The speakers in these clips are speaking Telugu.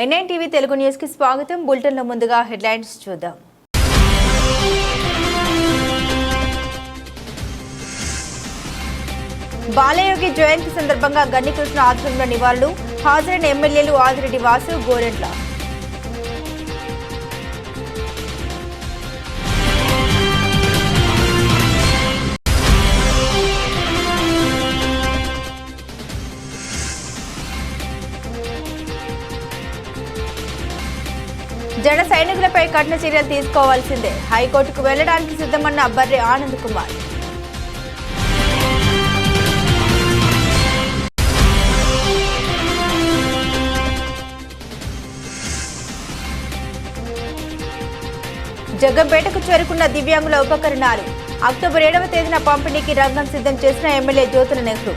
N9 TV తెలుగు న్యూస్ కి స్వాగతం. బులెటిన్ లో ముందుగా హెడ్లైన్స్ చూద్దాం. బాలయోగి జయంతి సందర్భంగా గన్నికృష్ణ ఆధ్వర్యంలో నివాళులు. హాజరైన ఎమ్మెల్యేలు ఆదిరెడ్డి వాసు, గోరెంట్ల. జన సైనికులపై కఠిన చర్యలు తీసుకోవాల్సిందే. హైకోర్టుకు వెళ్లడానికి సిద్ధమన్న బర్రె ఆనంద్ కుమార్. జగ్గంపేటకు చేరుకున్న దివ్యాంగుల ఉపకరణాలు. అక్టోబర్ 7వ తేదీన పంపిణీకి రంగం సిద్ధం చేసిన ఎమ్మెల్యే జ్యోతుల నెహ్రూ.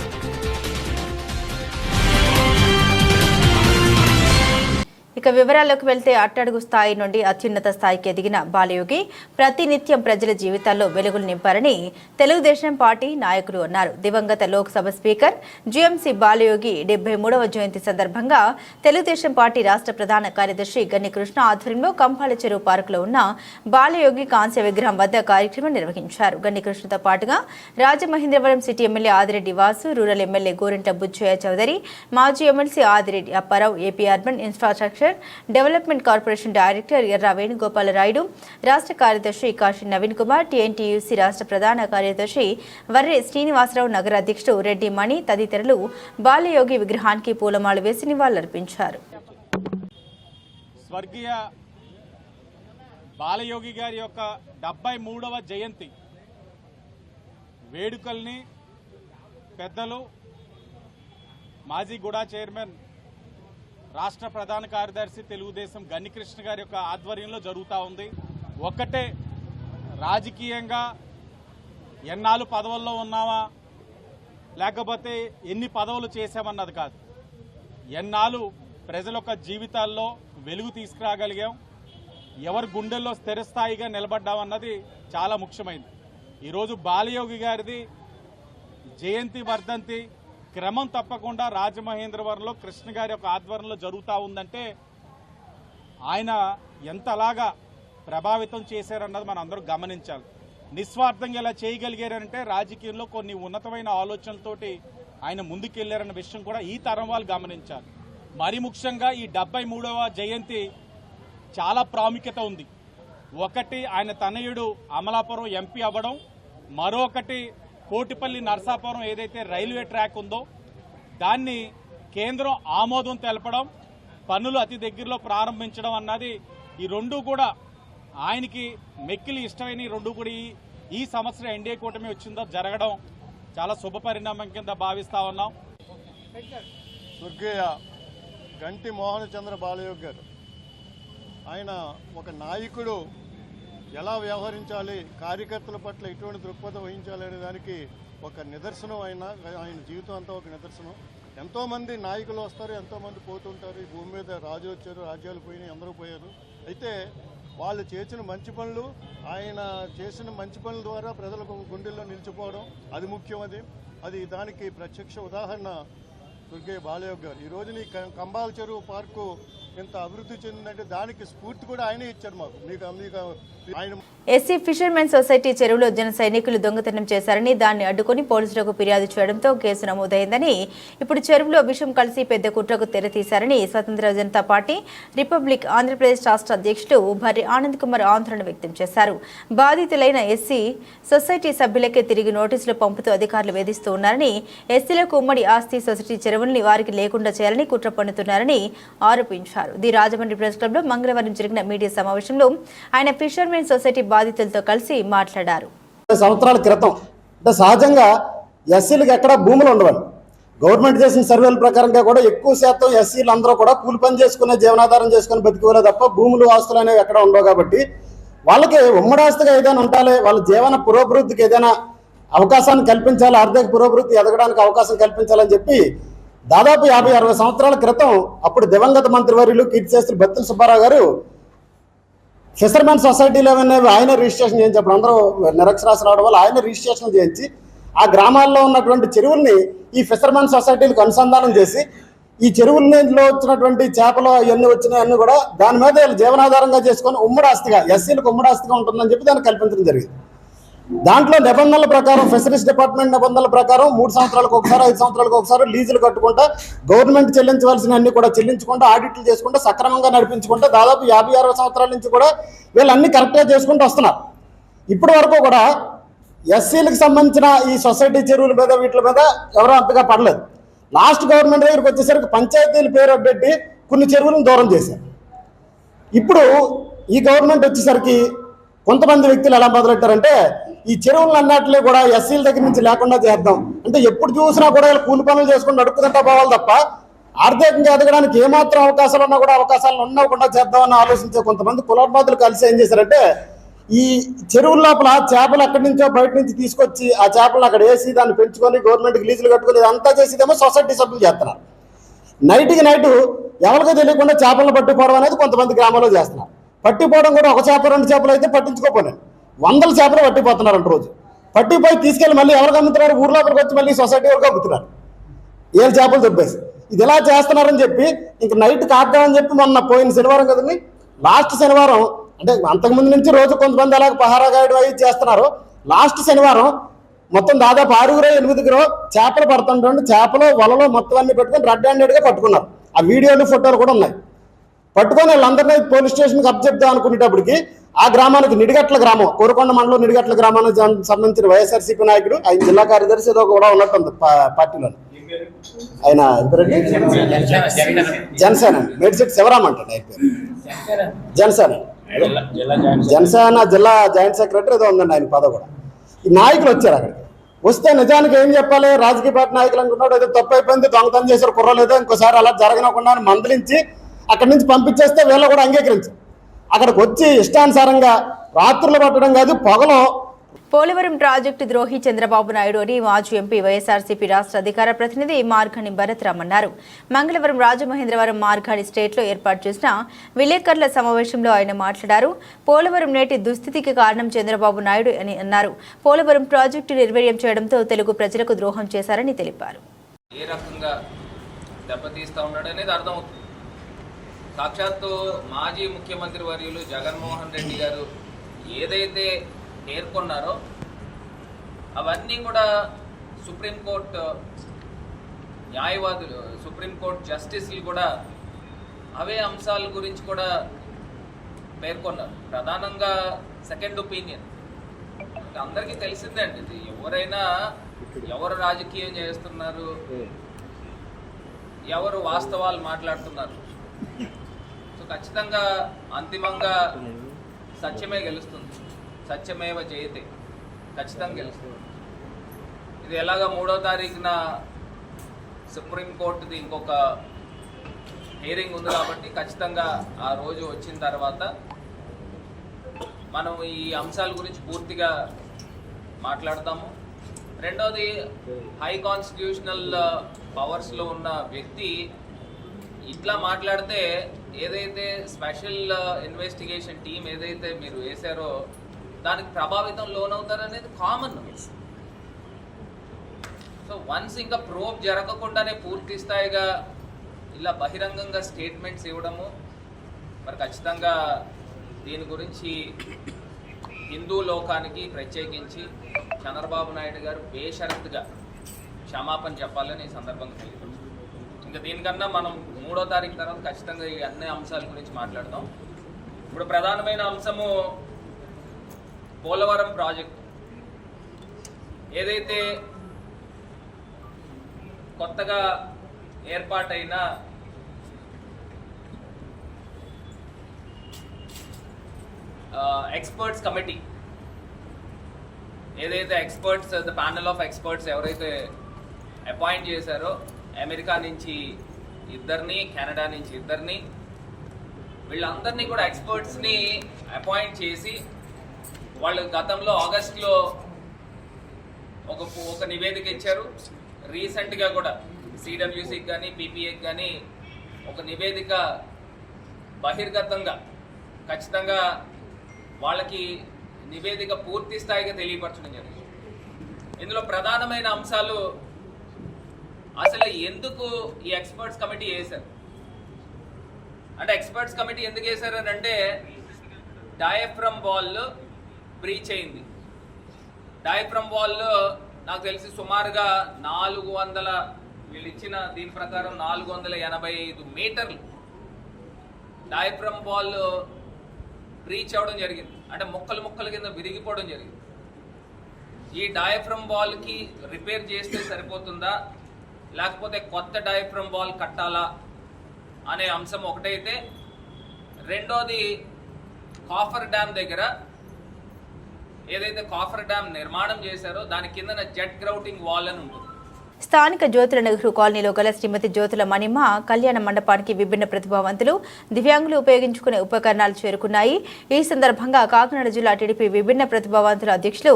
ఇక వివరాల్లోకి వెళ్తే అట్టడుగు స్థాయి నుండి అత్యున్నత స్థాయికి ఎదిగిన బాలయోగి ప్రతినిత్యం ప్రజల జీవితాల్లో వెలుగులు నింపారని తెలుగుదేశం పార్టీ నాయకులు అన్నారు. దివంగత లోక్సభ స్పీకర్ జీఎంసీ బాలయోగి 73వ జయంతి సందర్భంగా తెలుగుదేశం పార్టీ రాష్ట్ర ప్రధాన కార్యదర్శి గన్నికృష్ణ ఆధ్వర్యంలో కంపాల చెరువు పార్కులో ఉన్న బాలయోగి కాంస్య విగ్రహం వద్ద కార్యక్రమం నిర్వహించారు. గన్నికృష్ణతో పాటుగా Rajamahendravaram city MLA Adireddy Vasu, rural MLA Gorantla Butchaiah Chowdary, మాజీ MLC Adireddy Apparao, AP urban infrastructure development corporation director Erra Venugopala Rayudu, రాష్ట్ర కార్యదర్శి కాశీ నవీన్ కుమార్, టీఎన్టీయూసీ రాష్ట్ర ప్రధాన కార్యదర్శి వర్రె శ్రీనివాసరావు, నగర అధ్యక్షుడు రెడ్డి మణి తదితరులు బాలయోగి విగ్రహానికి పూలమాల వేసి నివాళులర్పించారు. స్వర్గీయ బాలయోగి గారి యొక్క 73వ జయంతి వేడుకల్ని పెద్దలు మాజీ గుడా చైర్మన్ రాష్ట్ర ప్రధాన కార్యదర్శి తెలుగుదేశం గన్నికృష్ణ గారి యొక్క ఆధ్వర్యంలో జరుగుతూ ఉంది. ఒక్కటే, రాజకీయంగా ఎన్నాళ్ళు పదవుల్లో ఉన్నామా లేకపోతే ఎన్ని పదవులు చేసామన్నది కాదు, ఎన్నాళ్ళు ప్రజల యొక్క జీవితాల్లో వెలుగు తీసుకురాగలిగాం, ఎవరి గుండెల్లో స్థిరస్థాయిగా నిలబడ్డామన్నది చాలా ముఖ్యమైనది. ఈరోజు బాలయోగి గారిది జయంతి వర్ధంతి క్రమం తప్పకుండా రాజమహేంద్రవరంలో కృష్ణ గారి యొక్క ఆధ్వర్యంలో జరుగుతూ ఉందంటే ఆయన ఎంతలాగా ప్రభావితం చేశారన్నది మనం అందరూ గమనించాలి. నిస్వార్థంగా ఇలా చేయగలిగారంటే రాజకీయంలో కొన్ని ఉన్నతమైన ఆలోచనలతోటి ఆయన ముందుకెళ్లారన్న విషయం కూడా ఈ తరం వాళ్ళు గమనించాలి. మరి ముఖ్యంగా ఈ 73వ జయంతి చాలా ప్రాముఖ్యత ఉంది. ఒకటి, ఆయన తనయుడు అమలాపురం ఎంపీ అవ్వడం, మరొకటి కోటిపల్లి నరసాపురం ఏదైతే రైల్వే ట్రాక్ ఉందో దాన్ని కేంద్రం ఆమోదం తెలపడం, పనులు అతి దగ్గరలో ప్రారంభించడం అన్నది ఈ రెండు కూడా ఆయనకి మెక్కిలి ఇష్టమైన ఈ రెండు కూడా ఈ సంవత్సరం ఎన్డీఏ కూటమి వచ్చిందో జరగడం చాలా శుభ పరిణామం కింద భావిస్తా ఉన్నాం. స్వర్గీయ గంటి మోహన్ చంద్ర బాలయోగి గారు ఆయన ఒక నాయకుడు ఎలా వ్యవహరించాలి, కార్యకర్తల పట్ల ఎటువంటి దృక్పథం వహించాలి అనే దానికి ఒక నిదర్శనం. ఆయన జీవితం అంతా ఒక నిదర్శనం. ఎంతోమంది నాయకులు వస్తారు, ఎంతోమంది పోతుంటారు. ఈ భూమి మీద రాజు వచ్చారు, రాజ్యాలు పోయినాయి, అందరూ పోయారు. అయితే వాళ్ళు చేసిన మంచి పనులు, ఆయన చేసిన మంచి పనుల ద్వారా ప్రజలకు గుండెల్లో నిలిచిపోవడం అది ముఖ్యం. అది దానికి ప్రత్యక్ష ఉదాహరణ స్వర్గీయ బాలయోగి గారు. ఈ రోజున ఈ కంబాల చెరువు పార్కు ఇంత అభివృద్ధి చెందిందంటే దానికి స్ఫూర్తి కూడా ఆయనే ఇచ్చారు మాకు. మీకు ఆయన ఎస్సీ ఫిషర్మెన్ సొసైటీ చెరువులో జన సైనికులు దొంగతనం చేశారని, దాన్ని అడ్డుకుని పోలీసులకు ఫిర్యాదు చేయడంతో కేసు నమోదైందని, ఇప్పుడు చెరువులో విషం కలిసి పెద్ద కుట్రకు తెరతీశారని స్వతంత్ర జనతా పార్టీ రిపబ్లిక్ ఆంధ్రప్రదేశ్ రాష్ట్ర అధ్యక్షుడు బర్రె ఆనంద్ కుమార్ ఆందోళన వ్యక్తం చేశారు. బాధితులైన ఎస్సీ సొసైటీ సభ్యులకే తిరిగి నోటీసులు పంపుతూ అధికారులు వేధిస్తూ ఉన్నారని, ఎస్సీలకు ఉమ్మడి ఆస్తి సొసైటీ చెరువుల్ని వారికి లేకుండా చేయాలని కుట్ర పన్నుతున్నారని ఆరోపించారు. ది రాజమండ్రి ప్రెస్ క్లబ్ లో మంగళవారం జరిగిన మీడియా సమావేశంలో ఆయన ఫిషర్మెన్ సొసైటీ బాధితులతో కలిసి మాట్లాడారు. సంవత్సరాల క్రితం సహజంగా ఎస్సీలకు ఎక్కడ భూములు ఉండవాలి. గవర్నమెంట్ చేసిన సర్వేల ప్రకారంగా కూడా ఎక్కువ శాతం ఎస్సీలు అందరూ కూడా కూలి పని చేసుకునే జీవనాధారం చేసుకుని బతికేవారే తప్ప భూములు ఆస్తులు అనేవి ఎక్కడ ఉండవు. కాబట్టి వాళ్ళకి ఉమ్మడి ఆస్తిగా ఏదైనా ఉండాలి, వాళ్ళ జీవన పురోభివృద్ధికి ఏదైనా అవకాశాన్ని కల్పించాలి, ఆర్థిక పురోభివృద్ధి ఎదగడానికి అవకాశం కల్పించాలని చెప్పి దాదాపు 50-60 సంవత్సరాల క్రితం అప్పుడు దివంగత మంత్రివర్యులు కీర్తిశేస్త్రి బత్తుల సుబ్బారావు గారు ఫిషర్మెన్ సొసైటీలో ఆయన రిజిస్ట్రేషన్ చేయించి, అప్పుడు అందరూ నిరక్షరాస్యత రావడం వల్ల ఆయన రిజిస్ట్రేషన్ చేయించి ఆ గ్రామాల్లో ఉన్నటువంటి చెరువుల్ని ఈ ఫిషర్మెన్ సొసైటీలకు అనుసంధానం చేసి ఈ చెరువుల్లో వచ్చినటువంటి చేపలు అవన్నీ వచ్చినాయన్నీ కూడా దాని మీద వీళ్ళు జీవనాధారంగా చేసుకొని ఉమ్మడి ఆస్తిగా ఎస్సీలకు ఉమ్మడి ఆస్తిగా ఉంటుందని చెప్పి దాన్ని కల్పించడం జరిగింది. దాంట్లో నిబంధనల ప్రకారం ఫిషరీస్ డిపార్ట్మెంట్ నిబంధనల ప్రకారం 3 సంవత్సరాలకు ఒకసారి 5 సంవత్సరాలకు ఒకసారి లీజులు కట్టుకుంటా గవర్నమెంట్ చెల్లించవలసిన అన్ని కూడా చెల్లించుకుంటా ఆడిట్లు చేసుకుంటా సక్రమంగా నడిపించుకుంటా దాదాపు 50-60 సంవత్సరాల నుంచి కూడా వీళ్ళు అన్ని కరెక్ట్గా చేసుకుంటూ వస్తున్నారు. ఇప్పటి వరకు కూడా ఎస్సీలకు సంబంధించిన ఈ సొసైటీ చెరువుల మీద వీటి మీద ఎవరో అంతగా పడలేదు. లాస్ట్ గవర్నమెంట్ దగ్గరికి వచ్చేసరికి పంచాయతీల పేరు అడ్డెట్టి కొన్ని చెరువులను దూరం చేశారు. ఇప్పుడు ఈ గవర్నమెంట్ వచ్చేసరికి కొంతమంది వ్యక్తులు ఎలా మొదలెట్టారంటే ఈ చెరువులను అన్నట్లే కూడా ఎస్సీల దగ్గర నుంచి లేకుండా చేద్దాం అంటే ఎప్పుడు చూసినా కూడా కూలి పనులు చేసుకుని నడుపుకుంటా పోవాలి తప్ప ఆర్థికంగా ఎదగడానికి ఏమాత్రం అవకాశాలు ఉన్నా కూడా అవకాశాలు ఉండకుండా చేద్దామని ఆలోచించే కొంతమంది కులబాదులు కలిసి ఏం చేశారంటే ఈ చెరువుల లోపల చేపలు ఎక్కడి నుంచో బయట నుంచి తీసుకొచ్చి ఆ చేపలను అక్కడ వేసి దాన్ని పెంచుకొని గవర్నమెంట్కి లీజులు కట్టుకొని అంతా చేసేదేమో సొసైటీ సభ్యులు చేస్తున్నారు. నైట్కి నైటు ఎవరికో తెలియకుండా చేపలను పట్టుకోవడం అనేది కొంతమంది గ్రామాల్లో చేస్తున్నారు. పట్టిపోవడం కూడా ఒక చేప 2 చేపలు అయితే పట్టించుకోపోలేదు, 100 చేపలు పట్టిపోతున్నారంట రోజు. పట్టిపోయి తీసుకెళ్ళి మళ్ళీ ఎవరికి అమ్ముతున్నారు, ఊర్లో లోపలికి వచ్చి మళ్ళీ సొసైటీ వరకు అమ్ముతున్నారు 7 చేపలు దొబ్బేసి. ఇది ఎలా చేస్తున్నారని చెప్పి ఇంక నైట్ కాద్దామని చెప్పి మొన్న పోయిన శనివారం కదండి, లాస్ట్ శనివారం అంటే అంతకుముందు నుంచి రోజు కొంతమంది అలాగ పహారా గాయడం అవి చేస్తున్నారు. లాస్ట్ శనివారం మొత్తం దాదాపు 6-8 చేపలు పడుతుంటే చేపలు వలలో మొత్తం అన్ని పెట్టుకొని రెడ్ హ్యాండెడ్గా పట్టుకున్నారు. ఆ వీడియోలు ఫోటోలు కూడా ఉన్నాయి. పట్టుకొని వీళ్ళందరినీ పోలీస్ స్టేషన్కి అప్పచెప్దాం అనుకునేటప్పటికి ఆ గ్రామానికి నిడిగట్ల గ్రామం కోరుకొండ మండలం నిడిగట్ల గ్రామానికి సంబంధించిన వైఎస్ఆర్సీపీ నాయకుడు ఆయన జిల్లా కార్యదర్శి ఏదో కూడా ఉన్నట్టుంది పార్టీలో. ఆయన జనసేన మేడిశెట్టి శివరామ్ అంటాడు ఆయన పేరు. జనసేన జిల్లా జాయింట్ సెక్రటరీ ఏదో ఉందండి ఆయన పదవి కూడా. ఈ నాయకులు వచ్చారు అక్కడికి. వస్తే నిజానికి ఏం చెప్పాలి, రాజకీయ పార్టీ నాయకులు అనుకున్నాడు ఏదో తప్పు అయిపోయింది, దొంగతనం చేశారు కుర్రలేదో, ఇంకోసారి అలా జరగనకుండా మందలించి అక్కడి నుంచి పంపించేస్తే వీళ్ళు కూడా అంగీకరించారు. అక్కడికి వచ్చి ఇష్టానుసారంగా రాత్రులు పట్టడం కాదు పొగలో పోలవరం ప్రాజెక్టు ద్రోహి చంద్రబాబు నాయుడు అని మాజీ ఎంపీ వైఎస్ఆర్సీపీ రాష్ట్ర అధికార ప్రతినిధి మార్గాని భరత్రామ్ అన్నారు. మంగళవారం రాజమహేంద్రవరం మార్గాని స్టేట్లో ఏర్పాటు చేసిన విలేకరుల సమావేశంలో ఆయన మాట్లాడారు. పోలవరం నేటి దుస్థితికి కారణం చంద్రబాబు నాయుడు అని అన్నారు. పోలవరం ప్రాజెక్టు నిర్వీర్యం చేయడంతో తెలుగు ప్రజలకు ద్రోహం చేశారని తెలిపారు. ఏ రకంగా దెబ్బతీస్తా ఉన్నాడనేది అర్థమవుతుంది. సాక్షాత్తు మాజీ ముఖ్యమంత్రి వర్యులు జగన్మోహన్ రెడ్డి గారు ఏదైతే పేర్కొన్నారో అవన్నీ కూడా సుప్రీంకోర్టు న్యాయవాదులు, సుప్రీంకోర్టు జస్టిస్లు కూడా అవే అంశాల గురించి కూడా పేర్కొన్నారు. ప్రధానంగా సెకండ్ ఒపీనియన్ అందరికీ తెలిసిందే అండి. ఇది ఎవరైనా ఎవరు రాజకీయం చేస్తున్నారు, ఎవరు వాస్తవాలు మాట్లాడుతున్నారు, సో ఖచ్చితంగా అంతిమంగా సత్యమే గెలుస్తుంది. సత్యమేవ జయతే, ఖచ్చితంగా గెలుస్తుంది. ఇది ఎలాగా 3వ తారీఖున సుప్రీంకోర్టుది ఇంకొక హియరింగ్ ఉంది కాబట్టి ఖచ్చితంగా ఆ రోజు వచ్చిన తర్వాత మనం ఈ అంశాల గురించి పూర్తిగా మాట్లాడతాము. రెండోది, హై కాన్స్టిట్యూషనల్ పవర్స్లో ఉన్న వ్యక్తి ఇట్లా మాట్లాడితే ఏదైతే స్పెషల్ ఇన్వెస్టిగేషన్ టీం ఏదైతే మీరు వేశారో దానికి ప్రభావితం లోనవుతారనేది కామన్. సో వన్స్ ఇంకా ప్రోబ్ జరగకుండానే పూర్తి స్థాయిగా ఇలా బహిరంగంగా స్టేట్మెంట్స్ ఇవ్వడము, మరి ఖచ్చితంగా దీని గురించి హిందూ లోకానికి ప్రత్యేకించి చంద్రబాబు నాయుడు గారు బేషరతుగా క్షమాపణ చెప్పాలని ఈ సందర్భంగా తెలియదు. ఇంకా దీనికన్నా మనం 3వ తారీఖు తర్వాత ఖచ్చితంగా ఈ అన్ని అంశాల గురించి మాట్లాడదాం. ఇప్పుడు ప్రధానమైన అంశము పోలవరం ప్రాజెక్టు. ఏదైతే కొత్తగా ఏర్పాటైన ఎక్స్పర్ట్స్ కమిటీ, ఏదైతే experts the panel of experts ఎవరైతే అపాయింట్ చేశారో, అమెరికా నుంచి 2, కెనడా నుంచి 2, వీళ్ళందరినీ కూడా ఎక్స్పర్ట్స్ని అపాయింట్ చేసి వాళ్ళు గతంలో ఆగస్టులో ఒక నివేదిక ఇచ్చారు. రీసెంట్గా కూడా సిడబ్ల్యూసీకి కానీ పీపీఏకి కానీ ఒక నివేదిక బహిర్గతంగా ఖచ్చితంగా వాళ్ళకి నివేదిక పూర్తి స్థాయిగా తెలియపరచడం జరిగింది. ఇందులో ప్రధానమైన అంశాలు అసలు ఎందుకు ఈ ఎక్స్పర్ట్స్ కమిటీ వేశారు అంటే ఎక్స్పర్ట్స్ కమిటీ ఎందుకు వేశారు అని అంటే డయాఫ్రమ్ వాల్ బ్రీచ్ అయింది. డయాఫ్రమ్ వాల్ నాకు తెలిసి సుమారుగా 400 వీళ్ళు ఇచ్చిన దీని ప్రకారం 485 మీటర్లు డయాఫ్రమ్ వాల్ బ్రీచ్ అవ్వడం జరిగింది. అంటే ముక్కలు కింద విరిగిపోవడం జరిగింది. ఈ డయాఫ్రమ్ వాల్కి రిపేర్ చేస్తే సరిపోతుందా లేకపోతే కొత్త డయాఫ్రమ్ వాల్ కట్టాలా అనే అంశం ఒకటైతే, రెండోది కాఫర్ డ్యామ్ దగ్గర ఏదైతే కాఫర్ డ్యామ్ నిర్మాణం చేశారో దాని కిందన జెట్ గ్రౌటింగ్ వాల్ అని ఉంటుంది. స్థానిక జ్యోతుల నెహ్రూ కాలనీలో గల శ్రీమతి జ్యోతుల మణిమ కళ్యాణ మండపానికి విభిన్న ప్రతిభావంతులు దివ్యాంగులు ఉపయోగించుకునే ఉపకరణాలు చేరుకున్నాయి. ఈ సందర్భంగా కాకినాడ జిల్లా టీడీపీ విభిన్న ప్రతిభావంతుల అధ్యక్షులు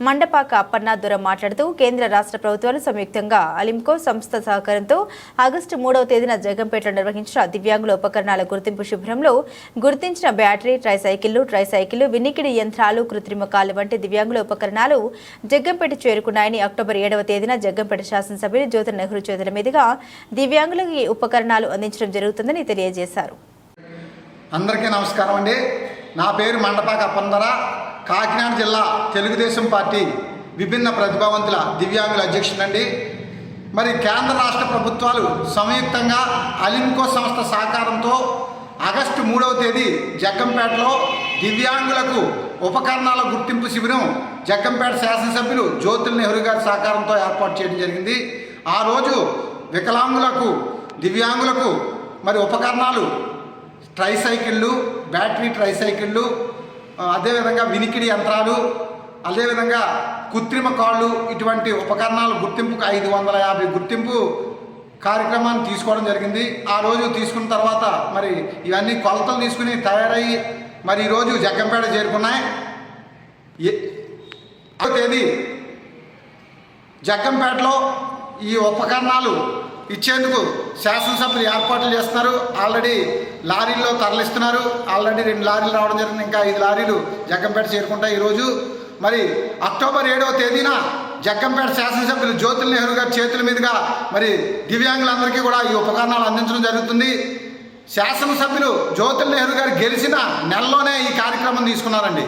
మండపాక అప్పన్న దొర మాట్లాడుతూ కేంద్ర రాష్ట్ర ప్రభుత్వాలు సంయుక్తంగా అలింకో సంస్థ సహకారంతో ఆగస్టు 3వ తేదీన జగంపేటలో నిర్వహించిన దివ్యాంగుల ఉపకరణాల గుర్తింపు శిబిరంలో గుర్తించిన బ్యాటరీ, ట్రైసైకిళ్లు, వినికిడి యంత్రాలు, కృత్రిమ కాలు వంటి దివ్యాంగుల ఉపకరణాలు జగ్గంపేట చేరుకున్నాయని అక్టోబర్ 7వ తేదీన జగ్గంపేట శాసనసభ్యులు జ్యోతుల నెహ్రూ చేతుల మీదుగా దివ్యాంగులకు ఈ ఉపకరణాలు అందించడం జరుగుతుందని తెలియజేశారు. అందరికీ నమస్కారం అండి. నా పేరు మండపాక అప్పందర, కాకినాడ జిల్లా తెలుగుదేశం పార్టీ విభిన్న ప్రతిభావంతుల దివ్యాంగుల అధ్యక్షుడండి. మరి కేంద్ర రాష్ట్ర ప్రభుత్వాలు సంయుక్తంగా అలింకో సంస్థ సహకారంతో ఆగస్టు 3వ తేదీ జగ్గంపేటలో దివ్యాంగులకు ఉపకరణాల గుర్తింపు శిబిరం జగ్గంపేట శాసనసభ్యులు జ్యోతుల నెహ్రూ గారి సహకారంతో ఏర్పాటు చేయడం జరిగింది. ఆ రోజు వికలాంగులకు, దివ్యాంగులకు మరి ఉపకరణాలు ట్రైసైకిళ్ళు, బ్యాటరీ ట్రైసైకిళ్ళు, అదేవిధంగా వినికిడి యంత్రాలు, అదేవిధంగా కృత్రిమ కాళ్ళు, ఇటువంటి ఉపకరణాల గుర్తింపుకు 550 గుర్తింపు కార్యక్రమాన్ని తీసుకోవడం జరిగింది. ఆ రోజు తీసుకున్న తర్వాత మరి ఇవన్నీ కొలతలు తీసుకుని తయారయ్యి మరి ఈరోజు జగ్గంపేట చేరుకున్నాయి. తేదీ జగ్గంపేటలో ఈ ఉపకరణాలు ఇచ్చేందుకు శాసనసభ్యులు ఏర్పాట్లు చేస్తున్నారు. ఆల్రెడీ లారీల్లో తరలిస్తున్నారు. ఆల్రెడీ 2 లారీలు రావడం జరిగింది. ఇంకా 5 లారీలు జగ్గంపేట చేరుకుంటాయి ఈరోజు. మరి అక్టోబర్ 7వ తేదీన జగ్గంపేట శాసనసభ్యులు జ్యోతుల నెహ్రూ గారి చేతుల మీదుగా మరి దివ్యాంగులందరికీ కూడా ఈ ఉపకరణాలు అందించడం జరుగుతుంది. శాసనసభ్యులు జ్యోతుల నెహ్రూ గారు గెలిచిన నెలలోనే ఈ కార్యక్రమం తీసుకున్నారండి.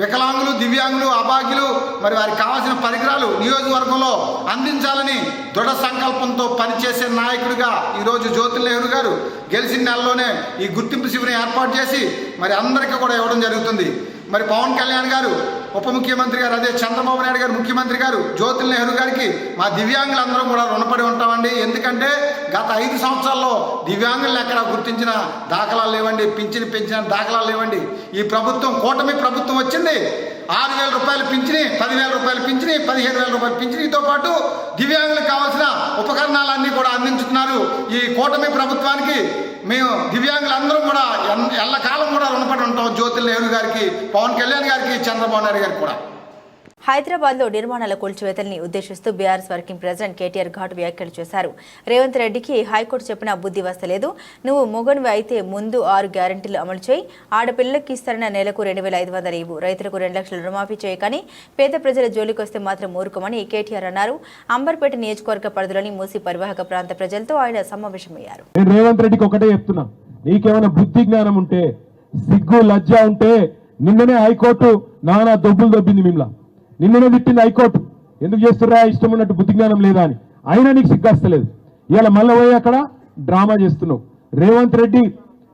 వికలాంగులు, దివ్యాంగులు, అభాగ్యులు మరి వారికి కావాల్సిన పరికరాలు నియోజకవర్గంలో అందించాలని దృఢ సంకల్పంతో పనిచేసే నాయకుడిగా ఈరోజు జ్యోతుల నెహ్రూ గారు గెలిచిన నెలలోనే ఈ గుర్తింపు శిబిరం ఏర్పాటు చేసి మరి అందరికీ కూడా ఇవ్వడం జరుగుతుంది. మరి పవన్ కళ్యాణ్ గారు ఉప ముఖ్యమంత్రి గారు, అదే చంద్రబాబు నాయుడు గారు ముఖ్యమంత్రి గారు జ్యోతుల నెహ్రూ గారికి మా దివ్యాంగులందరం కూడా రుణపడి ఉంటామండి. ఎందుకంటే గత 5 సంవత్సరాల్లో దివ్యాంగులను ఎక్కడ గుర్తించిన దాఖలాలు లేవండి, పింఛను పెంచిన దాఖలాలు లేవండి. ఈ ప్రభుత్వం, కూటమి ప్రభుత్వం వచ్చింది, 6,000 రూపాయలు పింఛని, 10,000 రూపాయలు పింఛని, 15,000 రూపాయలు పింఛనీతో పాటు దివ్యాంగులకు కావాల్సిన ఉపకరణాలన్నీ కూడా అందించుతున్నారు. ఈ కూటమి ప్రభుత్వానికి మేము దివ్యాంగులందరం కూడా ఎల్లకాలం కూడా రుణపడి ఉంటాం. జ్యోతుల నెహ్రూ గారికి, పవన్ కళ్యాణ్ గారికి, చంద్రబాబు నాయుడు గారికి కూడా. హైదరాబాద్లో నిర్మాణాల కూల్చివేతల్ని ఉద్దేశిస్తూ బీఆర్ఎస్ వర్కింగ్ ప్రెసిడెంట్ కేటీఆర్ ఘాటు వ్యాఖ్యలు చేశారు. రేవంత్ రెడ్డికి హైకోర్టు చెప్పిన బుద్ధి వస్తలేదు, నువ్వు మొగనివి అయితే ముందు 6 గ్యారెంటీలు అమలు చేయి, ఆడపిల్లలకి ఇస్తారన్న నెలకు 2,500 ఇవ్వు, రైతులకు 2 లక్షలు రుణమాఫీ చేయి, కానీ పేద ప్రజల జోలికి వస్తే మాత్రం ఊరుకోమని కేటీఆర్ అన్నారు. అంబర్పేట నియోజకవర్గ పరిధిలోని మూసి పరివాహక ప్రాంత ప్రజలతో ఆయన సమావేశమయ్యారు. రేవంత్ రెడ్డికి ఒకటే చెప్తున్నా, నీకేమైనా బుద్ధి జ్ఞానం ఉంటే, సిగ్గు లజ్జ ఉంటే, నిన్ననే హైకోర్టు నానా దొబ్బులు దొబ్బింది. మిమ్మల్ని నిన్ననే తిట్టింది హైకోర్టు. ఎందుకు చేస్తున్నా, ఇష్టం ఉన్నట్టు బుద్ధి జ్ఞానం లేదా అని. అయినా నీకు సిగ్గస్తలేదు. ఇవాళ మళ్ళీ పోయి అక్కడ డ్రామా చేస్తున్నావు. రేవంత్ రెడ్డి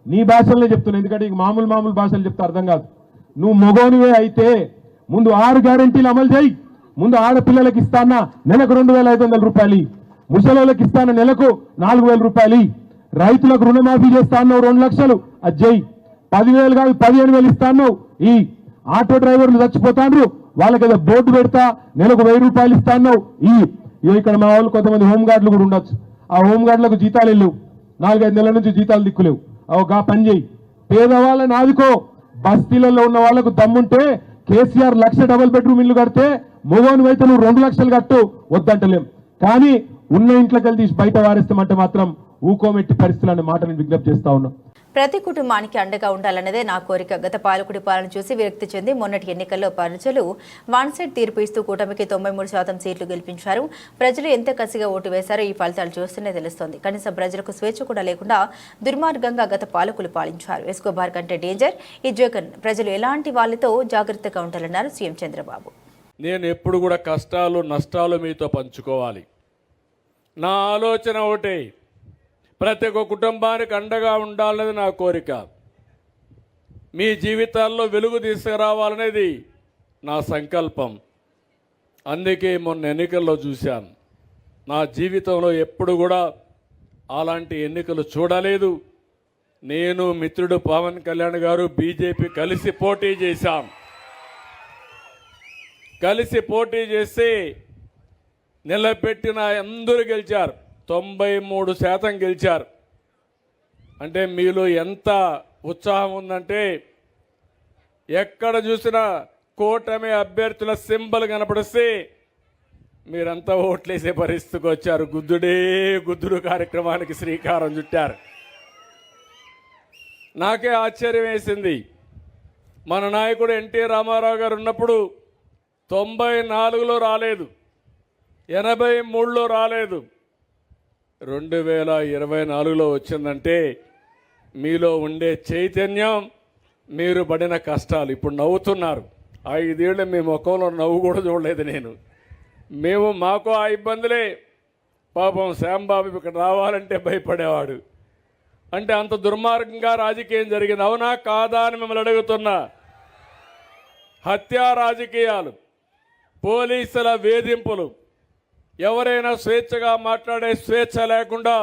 నీ భాషలనే చెప్తున్నావు, ఎందుకంటే ఇక మామూలు భాషలు చెప్తే అర్థం కాదు. నువ్వు మొగోనివే అయితే ముందు 6 గ్యారెంటీలు అమలు చేయి. ముందు ఆడపిల్లలకి ఇస్తానా నెలకు 2,500 రూపాయలు, ముసలోళ్ళకి ఇస్తాన నెలకు 4,000 రూపాయలు, రైతులకు రుణమాఫీ చేస్తాను 2 లక్షలు అది చేయి, 10,000 కాదు 15,000 ఇస్తాను. ఈ ఆటో డ్రైవర్లు చచ్చిపోతాండ్రు, వాళ్ళకి ఏదో బోర్డు పెడతా నెలకు 1,000 రూపాయలు ఇస్తాను. ఇక్కడ మా వాళ్ళు కొంతమంది హోంగార్డులు కూడా ఉండొచ్చు. ఆ హోంగార్డులకు జీతాలు వెళ్ళవు, 4-5 నెలల నుంచి జీతాలు దిక్కులేవు. గా పని చేయి, పేదవాళ్ళని ఆదుకో. బస్తీలలో ఉన్న వాళ్లకు దమ్ముంటే కేసీఆర్ 1,00,000 డబుల్ బెడ్రూమ్ ఇల్లు కడితే మొగోని అయితే నువ్వు 2 లక్షలు కట్టు, వద్దంటలేం. కానీ ఉన్న ఇంట్లోకి వెళ్ళి తీసి బయట వారేస్తామంటే మాత్రం ఊకోమెట్టి పరిస్థితులు అనే మాట నేను విజ్ఞప్తి చేస్తా ఉన్నా. ప్రతి కుటుంబానికి అండగా ఉండాలన్నదే నా కోరిక. గత పాలకుడి పాలన చూసి విరక్తి చెంది మొన్నటి ఎన్నికల్లో ప్రజలు వన్ సైడ్ తీర్పు ఇస్తూ కూటమికి 93% సీట్లు గెలిపించారు. ప్రజలు ఎంత కసిగా ఓటు వేశారో ఈ ఫలితాలు చూస్తూనే తెలుస్తోంది. కనీసం ప్రజలకు స్వేచ్ఛ కూడా లేకుండా దుర్మార్గంగా గత పాలకులు పాలించారు. ఎస్కోబార్ కంటే డేంజర్ ఈ జగన్. ప్రజలు ఎలాంటి వాళ్ళతో జాగ్రత్తగా ఉండాలన్నారు సీఎం చంద్రబాబు. నేను ఎప్పుడు కూడా కష్టాలు నష్టాలు మీతో పంచుకోవాలి. నా ఆలోచన ఒకటే, ప్రతి ఒక్క కుటుంబానికి అండగా ఉండాలనేది నా కోరిక. మీ జీవితాల్లో వెలుగు తీసుకురావాలనేది నా సంకల్పం. అందుకే మొన్న ఎన్నికల్లో చూశాను. నా జీవితంలో ఎప్పుడు కూడా అలాంటి ఎన్నికలు చూడలేదు. నేను మిత్రుడు పవన్ కళ్యాణ్ గారు బీజేపీ కలిసి పోటీ చేశాం. కలిసి పోటీ చేసి నిలబెట్టిన అందరూ గెలిచారు. 93% గెలిచారు. అంటే మీలో ఎంత ఉత్సాహం ఉందంటే ఎక్కడ చూసినా కూటమి అభ్యర్థుల సింబల్ కనపడిస్తే మీరంతా ఓట్లేసే పరిస్థితికి వచ్చారు. గుద్దుడే గుద్దుడు కార్యక్రమానికి శ్రీకారం చుట్టారు. నాకే ఆశ్చర్యం వేసింది. మన నాయకుడు ఎన్టీ రామారావు గారు ఉన్నప్పుడు 94లో రాలేదు, 83లో రాలేదు, 2024లో వచ్చిందంటే మీలో ఉండే చైతన్యం, మీరు పడిన కష్టాలు. ఇప్పుడు నవ్వుతున్నారు. 5 ఏళ్ళు మీ ముఖంలో నవ్వు కూడా చూడలేదు నేను. మాకు ఆ ఇబ్బందులే. పాపం శ్యాంబాబు ఇక్కడ రావాలంటే భయపడేవాడు. అంటే అంత దుర్మార్గంగా రాజకీయం జరిగింది. అవునా కాదా అని మిమ్మల్ని అడుగుతున్నా. హత్యా రాజకీయాలు, పోలీసుల వేధింపులు, ఎవరైనా స్వేచ్ఛగా మాట్లాడే స్వేచ్ఛ లేకుండా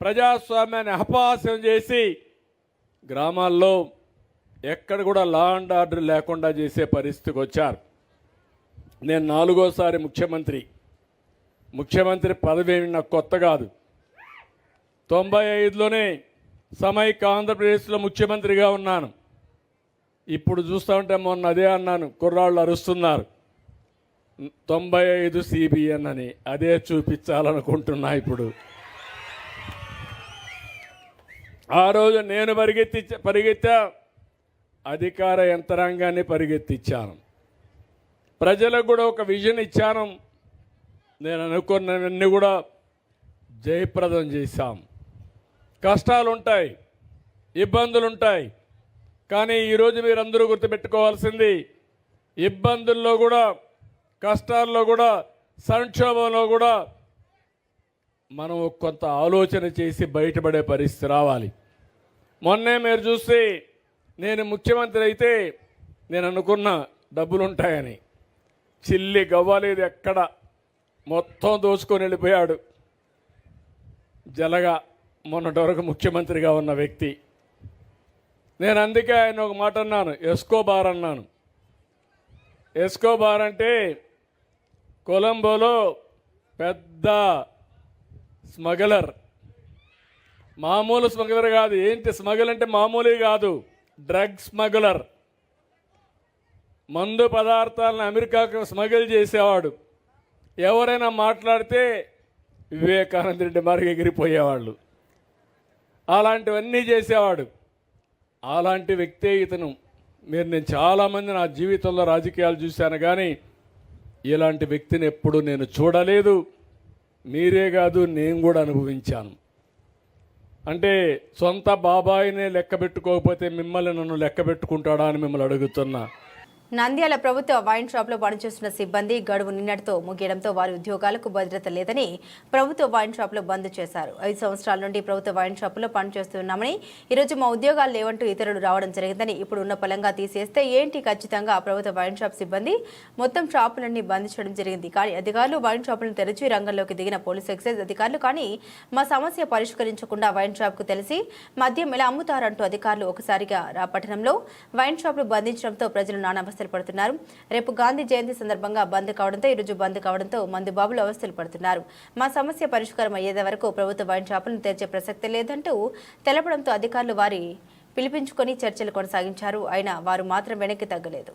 ప్రజాస్వామ్యాన్ని అపహాస్యం చేసి గ్రామాల్లో ఎక్కడ కూడా లా అండ్ ఆర్డర్ లేకుండా చేసే పరిస్థితికి వచ్చారు. నేను 4వ ముఖ్యమంత్రి పదవి నాకు కొత్త కాదు. 95లోనే సమైక్య ఆంధ్రప్రదేశ్లో ముఖ్యమంత్రిగా ఉన్నాను. ఇప్పుడు చూస్తూ ఉంటే మొన్న అదే అన్నాను, కుర్రాళ్ళు అరుస్తున్నారు 95 CBN అని. అదే చూపించాలనుకుంటున్నా ఇప్పుడు. ఆ రోజు నేను పరిగెత్తా, అధికార యంత్రాంగాన్ని పరిగెత్తించాను. ప్రజలకు కూడా ఒక విజన్ ఇచ్చాను. నేను అనుకున్నవన్నీ కూడా జయప్రదం చేశాం. కష్టాలు ఉంటాయి, ఇబ్బందులు ఉంటాయి. కానీ ఈరోజు మీరందరూ గుర్తుపెట్టుకోవాల్సింది, ఇబ్బందుల్లో కూడా, కష్టాల్లో కూడా, సంక్షోభంలో కూడా మనం కొంత ఆలోచన చేసి బయటపడే పరిస్థితి రావాలి. మొన్నే మీరు చూస్తే నేను ముఖ్యమంత్రి అయితే నేను అనుకున్న డబ్బులుంటాయని. చిల్లి గవ్వలేదు ఎక్కడ, మొత్తం దోచుకొని వెళ్ళిపోయాడు. జలగా మొన్నటి వరకు ముఖ్యమంత్రిగా ఉన్న వ్యక్తి. నేను అందుకే ఆయన ఒక మాట అన్నాను, ఎస్కోబార్ అన్నాను. ఎస్కోబార్ అంటే కొలంబోలో పెద్ద స్మగ్లర్. మామూలు స్మగ్లర్ కాదు. ఏంటి స్మగ్లర్ అంటే మామూలు కాదు, డ్రగ్ స్మగ్లర్. మందు పదార్థాలను అమెరికాకు స్మగిల్ చేసేవాడు. ఎవరైనా మాట్లాడితే వివేకానంద రెడ్డి మారికి ఎగిరిపోయేవాళ్ళు. అలాంటివన్నీ చేసేవాడు. అలాంటి వ్యక్తే ఇతను. నేను చాలామంది నా జీవితంలో రాజకీయాలు చూశాను, కానీ ఇలాంటి వ్యక్తిని ఎప్పుడు నేను చూడలేదు. మీరే కాదు, నేను కూడా అనుభవించాను. అంటే సొంత బాబాయినే లెక్క పెట్టుకోకపోతే మిమ్మల్ని నన్ను లెక్క పెట్టుకుంటాడా అని మిమ్మల్ని అడుగుతున్నా. నంద్యాల ప్రభుత్వ వైన్ షాప్లో పనిచేస్తున్న సిబ్బంది గడువు నిన్నటితో ముగియడంతో వారి ఉద్యోగాలకు భద్రత లేదని ప్రభుత్వ వైన్ షాప్లో బంద్ చేశారు. 5 సంవత్సరాల నుండి ప్రభుత్వ వైన్ షాపులో పనిచేస్తున్నామని, ఈరోజు మా ఉద్యోగాలు లేవంటూ ఇతరులు రావడం జరిగిందని, ఇప్పుడు ఉన్న పలంగా తీసేస్తే ఏంటి, ఖచ్చితంగా ప్రభుత్వ వైన్ షాప్ సిబ్బంది మొత్తం షాపులన్నీ బంద్ చేయడం జరిగింది. కానీ అధికారులు వైన్ షాపులను తెరిచి రంగంలోకి దిగిన పోలీసు ఎక్సైజ్ అధికారులు కానీ మా సమస్య పరిష్కరించకుండా వైన్ షాప్కు తెలిసి మద్యం ఎలా అమ్ముతారంటూ అధికారులు ఒకసారిగా పట్టణంలో వైన్ షాపులు బంధించడంతో ప్రజలు నానా పడుతున్నారు. రేపు గాంధీ జయంతి సందర్భంగా బంద్ కావడంతో ఈరోజు బంద్ కావడంతో మందుబాబులు అవస్థలు పడుతున్నారు. మా సమస్య పరిష్కారం అయ్యేది వరకు ప్రభుత్వ వైన్ షాపులను తెరిచే ప్రసక్తి లేదంటూ తెలపడంతో అధికారులు వారి పిలిపించుకొని చర్చలు కొనసాగించారు. అయినా వారు మాత్రం వెనక్కి తగ్గలేదు.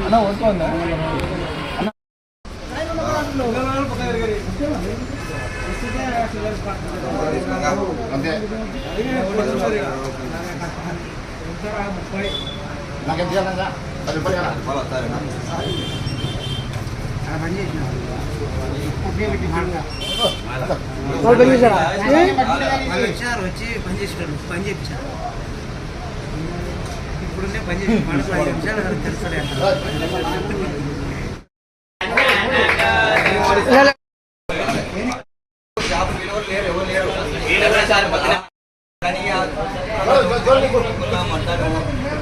అన్న అంతే నాకు ఎంత చేయాలంగా 10 రూపాయలు వచ్చి పని చేసేటప్పుడు పని చేయించారు ఇప్పుడున్నే పని చేసి 5 నిమిషాలు తెలుస్తాడే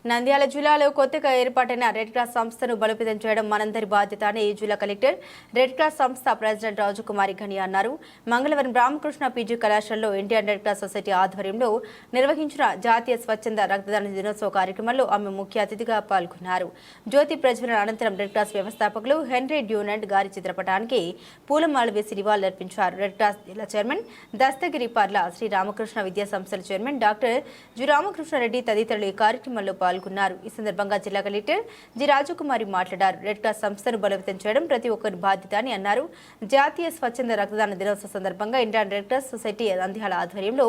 నంద్యాల జిల్లాలో కొత్తగా ఏర్పాటైన రెడ్ క్రాస్ సంస్థను బలోపేతం చేయడం మనందరి బాధ్యత అని ఈ జిల్లా కలెక్టర్ రెడ్ క్రాస్ సంస్థ ప్రెసిడెంట్ రాజకుమారి ఘని అన్నారు. మంగళవారం రామకృష్ణ పీజీ కళాశాలలో ఇండియన్ రెడ్ క్రాస్ సొసైటీ ఆధ్వర్యంలో నిర్వహించిన జాతీయ స్వచ్ఛంద రక్తదాన దినోత్సవ కార్యక్రమంలో ఆమె ముఖ్య అతిథిగా పాల్గొన్నారు. జ్యోతి ప్రజ్వలన అనంతరం రెడ్ క్రాస్ వ్యవస్థాపకులు హెన్రీ డ్యూనంట్ గారి చిత్రపటానికి పూలమాల వేసి నివాళులర్పించారు. రెడ్ క్రాస్ జిల్లా చైర్మన్ దస్తగిరి పర్ల, శ్రీ రామకృష్ణ విద్యా సంస్థల చైర్మన్ డాక్టర్ జి రామకృష్ణారెడ్డి తదితరులు ఈ కార్యక్రమంలో పాల్గొన్నారు. ఈ సందర్భంగా జిల్లా కలెక్టర్ జి రాజకుమారి మాట్లాడారు. రెడ్ క్రాస్ సంస్థను బలోపేతం చేయడం ప్రతి ఒక్కరి బాధ్యత అని అన్నారు. జాతీయ స్వచ్ఛంద రక్తదాన దినోత్సవ సందర్భంగా Indian red cross society Nandyal ఆధ్వర్యంలో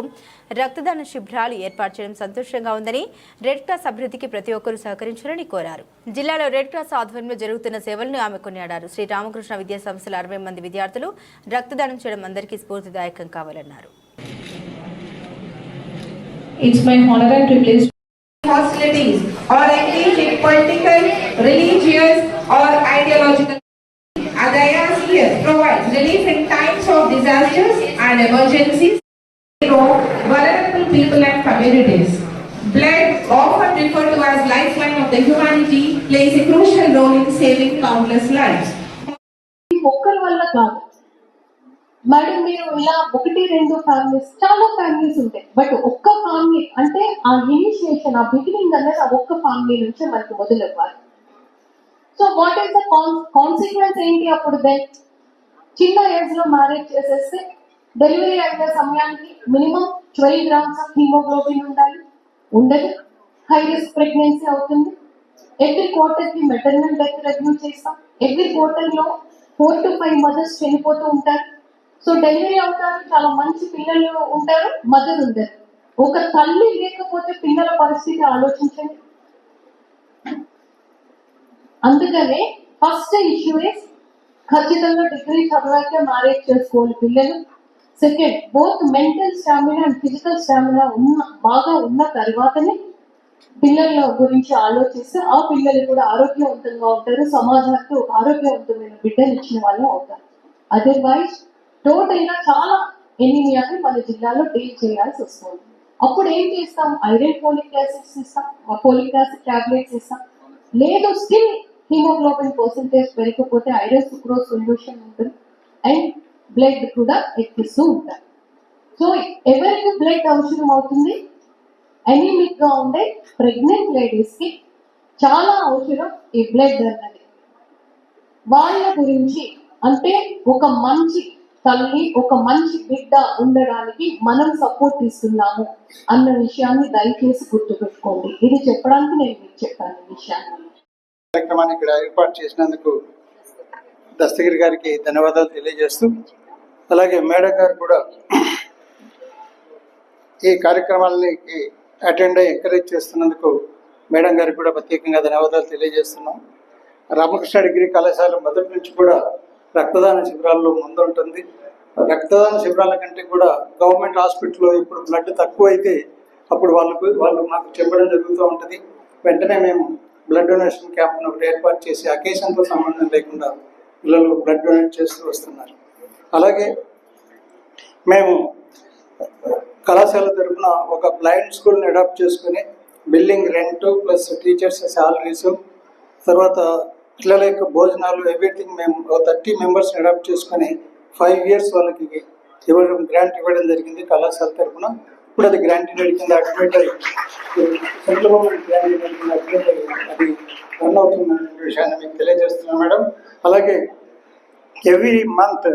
రక్తదాన శిబిరాలు ఏర్పాటు చేయడం సంతోషంగా ఉందని, రెడ్ క్రాస్ అభివృద్ధికి ప్రతి ఒక్కరూ సహకరించాలని కోరారు. జిల్లాలో రెడ్ క్రాస్ ఆధ్వర్యంలో జరుగుతున్న సేవలను ఆమె కొనియాడారు. శ్రీ రామకృష్ణ విద్యా సంస్థల 60 మంది విద్యార్థులు రక్తదానం చేయడం అందరికీ స్ఫూర్తిదాయకం కావాలన్నారు. It's my honor and privilege hostilities or engage in political, religious or ideological. Adayas here provides relief in times of disasters and emergencies for vulnerable people and communities. Blood, often referred to as lifeline of the humanity, plays a crucial role in saving countless lives. ఒక్కరి వల్ల కాదు మేడం, మీరు ఇలా 1-2 ఫ్యామిలీస్, చాలా ఫ్యామిలీస్ ఉంటాయి, బట్ ఒక్క ఫ్యామిలీ అంటే ఆ ఇనిషియేషన్, ఆ బిగినింగ్ అనేది ఆ ఒక్క ఫ్యామిలీ నుంచే మనకు మొదలవ్వాలి. So what is the consequence ఏంటి? అప్పుడు చిన్న ఏజ్ లో మ్యారేజ్ చేసేస్తే డెలివరీ అయిన సమయానికి మినిమం 12 grams ఆఫ్ హీమోగ్లోబిన్ ఉండాలి, ఉండదు. హై రిస్క్ ప్రెగ్నెన్సీ అవుతుంది. ఎవ్రీ క్వార్టర్ కి మెటర్నల్ డెత్ రివ్యూ చేస్తాం. ఎవ్రీ క్వార్టర్ లో 4 to 5 మదర్స్ చనిపోతూ ఉంటారు. సో డెలివరీ అవుతారు, చాలా మంచి పిల్లలు ఉంటారు, మదర్ ఉండరు. ఒక తల్లి లేకపోతే పిల్లల పరిస్థితి ఆలోచించండి. అందుకనే ఫస్ట్ ఇష్యూ ఇస్ ఖచ్చితంగా డిగ్రీ చదివాక మ్యారేజ్ చేసుకోవాలి పిల్లలు. Second, both mental stamina and physical stamina బాగా ఉన్న తర్వాతనే పిల్లల గురించి ఆలోచిస్తే ఆ పిల్లలు కూడా ఆరోగ్యవంతంగా ఉంటారు, సమాజానికి ఒక ఆరోగ్యవంతమైన బిడ్డలు ఇచ్చిన వాళ్ళు అవుతారు. అదర్వైజ్ టోటల్ గా చాలా ఎనీమియాని మన జిల్లాలో డీల్ చేయాల్సి వస్తుంది. అప్పుడు ఏం చేస్తాం? ఐరన్ ఫోలిక్ యాసిడ్స్ ఇస్తాం, ఫోలిక్ యాసిడ్ టాబ్లెట్స్ ఇస్తాం. లేదు స్టిల్ హీమోగ్లోబిన్ పర్సెంటేజ్ పెరిగిపోతే ఐరన్ సుక్రోజ్ సొల్యూషన్ ఉంటుంది అండ్ బ్లడ్ కూడా ఎక్కిస్తూ ఉంటారు. సో ఎవరికి బ్లడ్ అవసరం అవుతుంది? ఎనీమిక్ గా ఉండే ప్రెగ్నెంట్ లేడీస్ కి చాలా అవసరం ఈ బ్లడ్ అన్నది. వాళ్ళ గురించి అంటే ఒక మంచి తల్లి, ఒక మంచి బిడ్డ ఉండడానికి మనం సపోర్ట్ ఇస్తున్నాము అన్న విషయాన్ని దయచేసి గుర్తుపెట్టుకోండి. ఇది చెప్పడానికి నేను మీకు చెప్పాను ఈ విషయాన్ని. కార్యక్రమాన్ని ఇక్కడ ఏర్పాటు చేసినందుకు దస్తగిరి గారికి ధన్యవాదాలు తెలియజేస్తూ, అలాగే మేడం గారు కూడా ఈ కార్యక్రమాలకి అటెండ్ అయ్యి ఎంకరేజ్ చేస్తున్నందుకు మేడం గారికి కూడా ప్రత్యేకంగా ధన్యవాదాలు తెలియజేస్తున్నాం. రామకృష్ణ డిగ్రీ కళాశాల మొదటి నుంచి కూడా రక్తదాన శిబిరాల్లో ముందుంటుంది. రక్తదాన శిబిరాల కంటే కూడా గవర్నమెంట్ హాస్పిటల్లో ఇప్పుడు బ్లడ్ తక్కువ అయితే అప్పుడు వాళ్ళు మాకు చెప్పడం జరుగుతూ ఉంటుంది. వెంటనే మేము బ్లడ్ డొనేషన్ క్యాంప్ను ఒకటి ఏర్పాటు చేసి అకేషన్తో సంబంధం లేకుండా పిల్లలు బ్లడ్ డొనేట్ చేస్తూ వస్తున్నారు. అలాగే మేము కళాశాల తరఫున ఒక బ్లైండ్ స్కూల్ని అడాప్ట్ చేసుకుని building rent plus teachers salaries, తర్వాత పిల్లల యొక్క భోజనాలు, ఎవ్రీథింగ్ మేము 30 మెంబర్స్ అడాప్ట్ చేసుకొని 5 years వాళ్ళకి గ్రాంట్ ఇవ్వడం జరిగింది కళాశాల తరఫున. ఇప్పుడు అది గ్రాంటెడ్ కింద అడ్మిట్ అయ్యి సెంట్రల్ గవర్నమెంట్ గ్రాంటెడ్ కింద అడ్మిట్ అయ్యి అది రన్ అవుతున్న విషయాన్ని మీకు తెలియజేస్తున్నాను మేడం. అలాగే ఎవ్రీ మంత్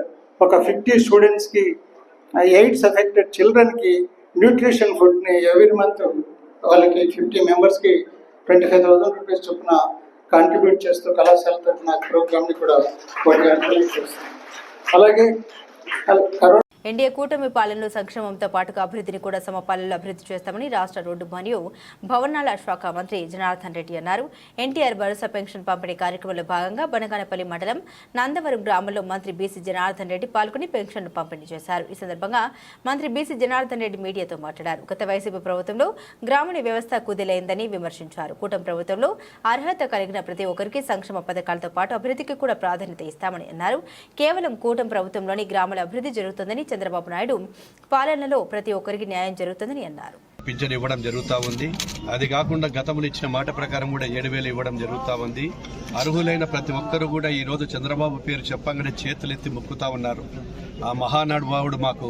ఒక 50 స్టూడెంట్స్కి, ఎయిడ్స్ ఎఫెక్టెడ్ చిల్డ్రన్కి న్యూట్రిషన్ ఫుడ్ని ఎవ్రీ మంత్ వాళ్ళకి 50 మెంబర్స్కి 25,000 రూపీస్ చొప్పున కాంట్రిబ్యూట్ చేస్తూ కళాశాల తరఫున ప్రోగ్రామ్ని కూడా వాటి అర్థం చేస్తాం. అలాగే ఎన్డీఏ కూటమి పాలనలో సంక్షేమంతో పాటుగా అభివృద్ధిని కూడా సమపాలనలో అభివృద్ధి చేస్తామని రాష్ట్ర రోడ్డు మరియు భవనాల శాఖ మంత్రి జనార్దన్ రెడ్డి అన్నారు. ఎన్టీఆర్ భరోసా పెన్షన్ పంపిణీ కార్యక్రమంలో భాగంగా బనగానపల్లి మండలం నందవరం గ్రామంలో మంత్రి బీసీ జనార్దన్ రెడ్డి పాల్గొని పెన్షన్ పంపిణీ చేశారు. ఈ సందర్భంగా మంత్రి బీసీ జనార్దన్ రెడ్డి మీడియాతో మాట్లాడారు. గత వైసీపీ ప్రభుత్వంలో గ్రామీణ వ్యవస్థ కుదేలైందని విమర్శించారు. కూటమి ప్రభుత్వంలో అర్హత కలిగిన ప్రతి ఒక్కరికి సంక్షేమ పథకాలతో పాటు అభివృద్ధికి కూడా ప్రాధాన్యత ఇస్తామని అన్నారు. కేవలం కూటమి ప్రభుత్వంలోని గ్రామాల అభివృద్ధి జరుగుతుందని, చంద్రబాబు నాయుడు పాలనలో ప్రతి ఒక్కరికి న్యాయం జరుగుతుందని అన్నారు. పింఛన్ ఇవ్వడం జరుగుతూ ఉంది. అది కాకుండా గతంలో ఇచ్చిన మాట ప్రకారం కూడా 7,000 ఇవ్వడం జరుగుతూ ఉంది. అర్హులైన ప్రతి ఒక్కరూ కూడా ఈ రోజు చంద్రబాబు పేరు చెప్పగానే చేతులెత్తి మొక్కుతా ఉన్నారు. ఆ మహానాడు బావుడు మాకు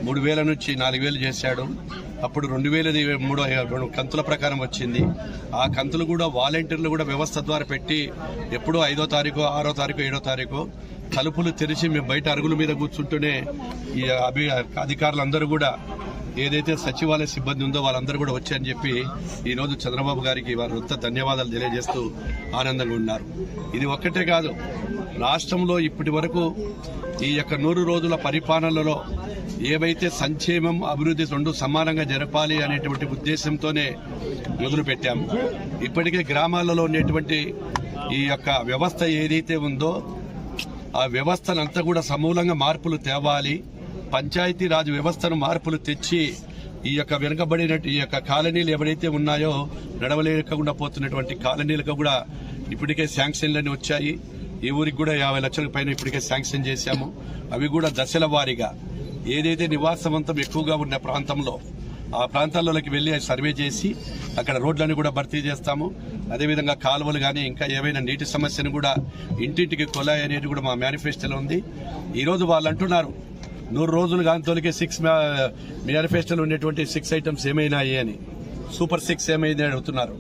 3,000 నుంచి 4,000 చేశాడు. అప్పుడు 2,003 కంతుల ప్రకారం వచ్చింది. ఆ కంతులు కూడా వాలంటీర్లు కూడా వ్యవస్థ ద్వారా పెట్టి ఎప్పుడో 5వ తారీఖు, 6వ తారీఖు, 7వ తారీఖు తలుపులు తెరిచి మేము బయట అరుగుల మీద కూర్చుంటూనే ఈ అధికారులందరూ కూడా ఏదైతే సచివాలయ సిబ్బంది ఉందో వాళ్ళందరూ కూడా వచ్చారని చెప్పి ఈరోజు చంద్రబాబు గారికి వారంతా ధన్యవాదాలు తెలియజేస్తూ ఆనందంగా ఉన్నారు. ఇది ఒక్కటే కాదు, రాష్ట్రంలో ఇప్పటి వరకు ఈ యొక్క 100 రోజుల పరిపాలనలో ఏవైతే సంక్షేమం, అభివృద్ధి రెండు సమానంగా జరపాలి అనేటువంటి ఉద్దేశంతోనే మొదలుపెట్టాము. ఇప్పటికే గ్రామాలలో ఉండేటువంటి ఈ యొక్క వ్యవస్థ ఏదైతే ఉందో ఆ వ్యవస్థనంతా కూడా సమూలంగా మార్పులు తేవాలి. పంచాయతీరాజ్ వ్యవస్థను మార్పులు తెచ్చి ఈ యొక్క వెనుకబడిన ఈ యొక్క కాలనీలు ఎవరైతే ఉన్నాయో నడవలేకుండా పోతున్నటువంటి కాలనీలకు కూడా ఇప్పటికే శాంక్షన్లన్నీ వచ్చాయి. ఈ ఊరికి కూడా 50 లక్షల పైన ఇప్పటికే శాంక్షన్ చేశాము. అవి కూడా దశల వారీగా ఏదైతే నివాసవంతం ఎక్కువగా ఉన్న ప్రాంతంలో ఆ ప్రాంతాల్లోకి వెళ్లి సర్వే చేసి అక్కడ రోడ్లను కూడా భర్తీ చేస్తాము. అదేవిధంగా కాలువలు కానీ ఇంకా ఏవైనా నీటి సమస్యను కూడా ఇంటింటికి కొలాయి అనేది కూడా మా మేనిఫెస్టోలో ఉంది. ఈరోజు వాళ్ళు అంటున్నారు 100 రోజులు కాని తోలికే 6 మేనిఫెస్టోలో ఉండేటువంటి 6 ఐటమ్స్ ఏమైనాయి అని, సూపర్ 6 ఏమైంది అడుగుతున్నారు.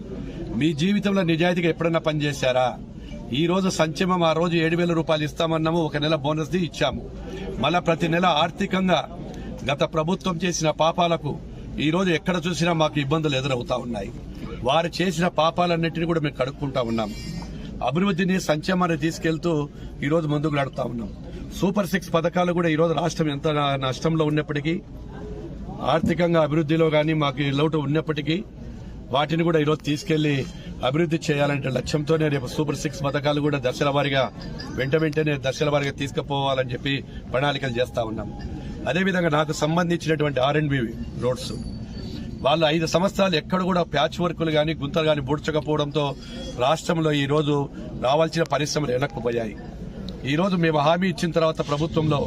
మీ జీవితంలో నిజాయితీగా ఎప్పుడన్నా పనిచేశారా? ఈ రోజు సంక్షేమం ఆ రోజు 7,000 రూపాయలు ఇస్తామన్నాము, ఒక నెల బోనస్ ఇచ్చాము. మళ్ళా ప్రతి నెల ఆర్థికంగా గత ప్రభుత్వం చేసిన పాపాలకు ఈ రోజు ఎక్కడ చూసినా మాకు ఇబ్బందులు ఎదురవుతా ఉన్నాయి. వారు చేసిన పాపాలన్నింటినీ కూడా మేము కడుక్కుంటా ఉన్నాం. అభివృద్ధిని, సంక్షేమాన్ని తీసుకెళ్తూ ఈ రోజు ముందుకు నడుపుతా ఉన్నాం. సూపర్ 6 పథకాలు కూడా ఈ రోజు రాష్ట్రం ఎంత నష్టంలో ఉన్నప్పటికీ, ఆర్థికంగా అభివృద్ధిలో కానీ మాకు లోటు ఉన్నప్పటికీ వాటిని కూడా ఈరోజు తీసుకెళ్లి అభివృద్ధి చేయాలంటే లక్ష్యంతోనే రేపు సూపర్ 6 పథకాలు కూడా దశల వారీగా వెంటనే దశల వారీగా తీసుకుపోవాలని చెప్పి ప్రణాళికలు చేస్తా ఉన్నాం. అదేవిధంగా నాకు సంబంధించినటువంటి R&B రోడ్స్ వాళ్ళు 5 సంవత్సరాలు ఎక్కడ కూడా ప్యాచ్ వర్కులు కానీ గుంతలు కానీ బూడ్చకపోవడంతో రాష్ట్రంలో ఈ రోజు రావాల్సిన పరిశ్రమలు వెనక్కుపోయాయి. ఈ రోజు మేము హామీ ఇచ్చిన తర్వాత ప్రభుత్వంలో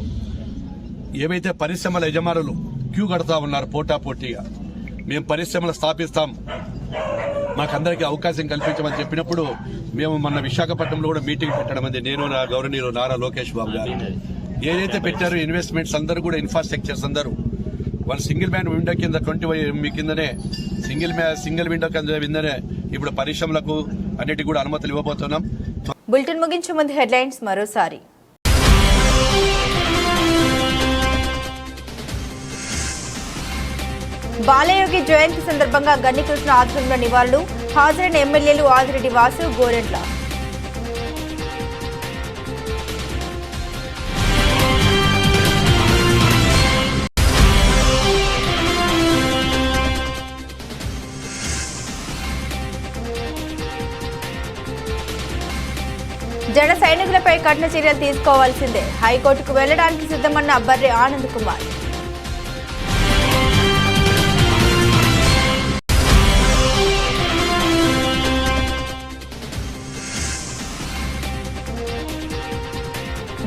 ఏవైతే పరిశ్రమల యజమానులు క్యూ కడతా ఉన్నారు పోటాపోటీగా, మేము పరిశ్రమలు స్థాపిస్తాం, మాకందరికీ అవకాశం కల్పించమని చెప్పినప్పుడు మేము మొన్న విశాఖపట్నంలో కూడా మీటింగ్ పెట్టడం అంది. నేను నా గౌరవనీయులు నారా లోకేష్ బాబు గారు ఏదైతే పెట్టారో ఇన్వెస్ట్మెంట్స్ అందరూ కూడా ఇన్ఫ్రాస్ట్రక్చర్స్ అందరూ వాళ్ళు సింగిల్ మ్యాన్ విండో కింద 20 కిందనే సింగిల్ విండో కిందనే ఇప్పుడు పరిశ్రమలకు అన్నిటికీ కూడా అనుమతులు ఇవ్వబోతున్నాం. బులెటిన్ ముగించే ముందు హెడ్లైన్స్ మరోసారి. బాలయోగి జయంతి సందర్భంగా గన్నికృష్ణ ఆధ్వర్యంలో నివాళులు, హాజరైన ఎమ్మెల్యేలు ఆదిరెడ్డి వాసు, గోరెంట్ల. జన సైనికులపై కఠిన చర్యలు తీసుకోవాల్సిందే, హైకోర్టుకు వెళ్లడానికి సిద్ధమన్న బర్రె ఆనంద్ కుమార్.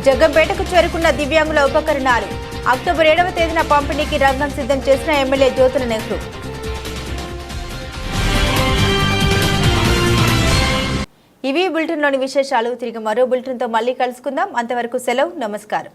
జగ్గంపేటకు చేరుకున్న దివ్యాంగుల ఉపకరణాలు, అక్టోబర్ 7వ తేదీన పంపిణీకి రంగం సిద్ధం చేసిన ఎమ్మెల్యే జ్యోతుల నెహ్రూ. ఇవి బులెటిన్లోని విశేషాలు. తిరిగి మరో బులెటిన్తో మళ్ళీ కలుసుకుందాం. అంతవరకు సెలవు, నమస్కారం.